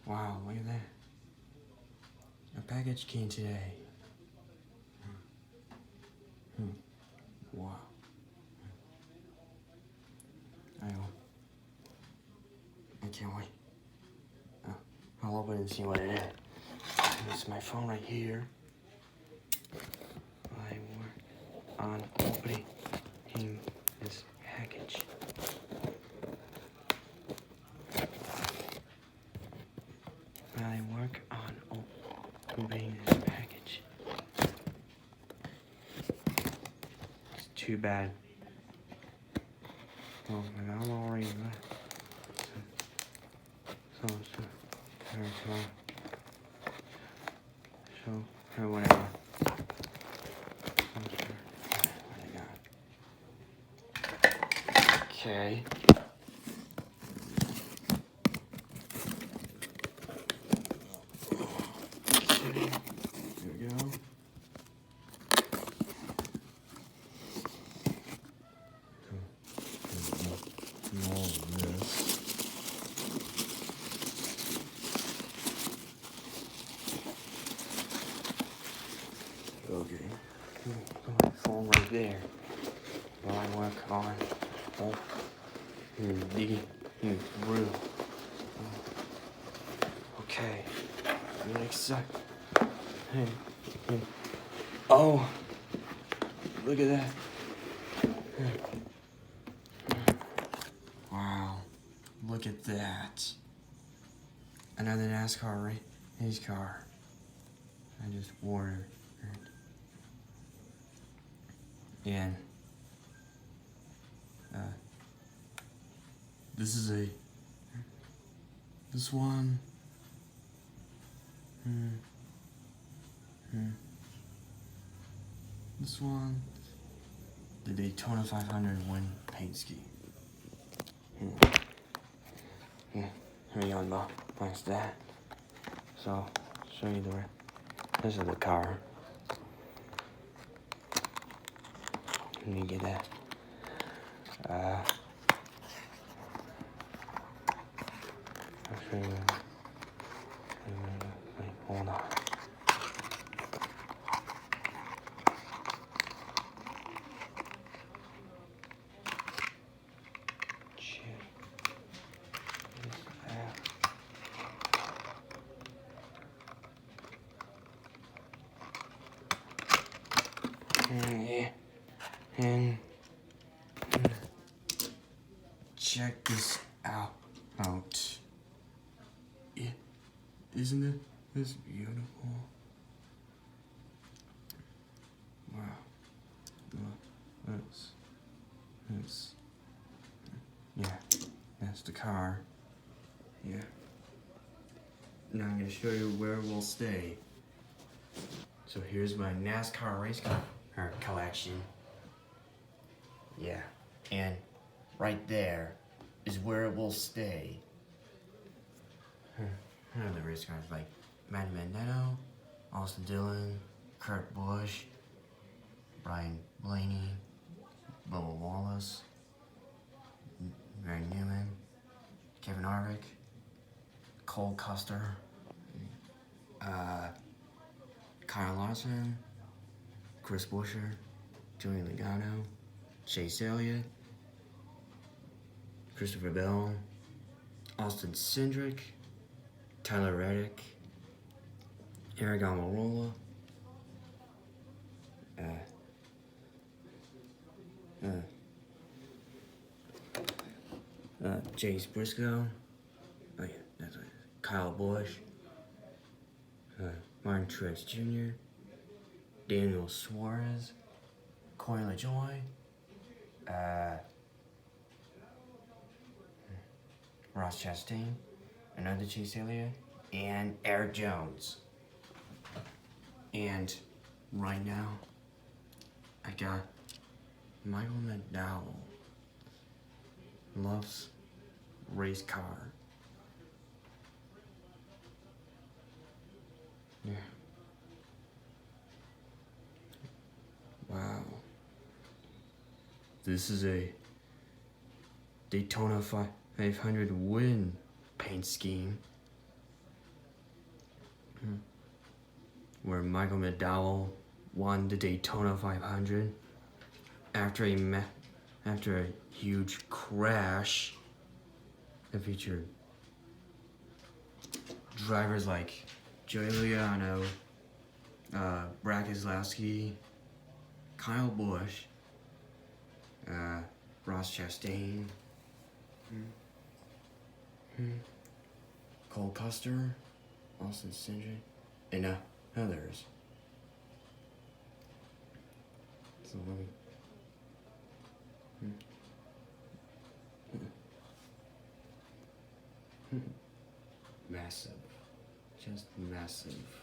Wow, look at that. A package came today. Wow. I can't wait. I'll open it and see what it is. It's my phone right here. I work on opening this package. I work on opening this package. It's too bad. Oh, and I'm already left. So, whatever. Okay. Here we go. All of this. Okay. Put my phone right there. While I work on digging through. Okay. Next up. Oh, look at that. Wow, look at that. Another NASCAR race car. I just ordered. And this one. This one, the Daytona 500 win paint scheme. Here we unbox that. So, show you this is the car. Let me get that. I'll show you. Wait, hold on. And check this out. Isn't this beautiful? Wow. That's the car. Yeah. Now I'm gonna show you where we'll stay. So here's my NASCAR race car collection. Yeah, and right there is where it will stay. The race cars like Matt Mandetto, Austin Dillon, Kurt Busch, Brian Blaney, Bubba Wallace, Gary Newman, Kevin Harvick, Cole Custer, Kyle Larson, Chris Buescher, Joey Logano, Chase Elliott, Christopher Bell, Austin Cindric, Tyler Reddick, Eric Almirola, Chase Briscoe, oh yeah, that's right, Kyle Busch, Martin Truex Jr., Daniel Suarez, Corey LaJoie, Ross Chastain, another Chase Elliott, and Eric Jones. And right now, I got Michael McDowell. Loves race car. Yeah. Wow. This is a Daytona 500 win paint scheme. where Michael McDowell won the Daytona 500 after a huge crash that featured drivers like Joey Logano, Brad Keselowski, Kyle Busch, Ross Chastain, Cole Custer, Austin Cindric, and others. So let me. Massive. Just massive.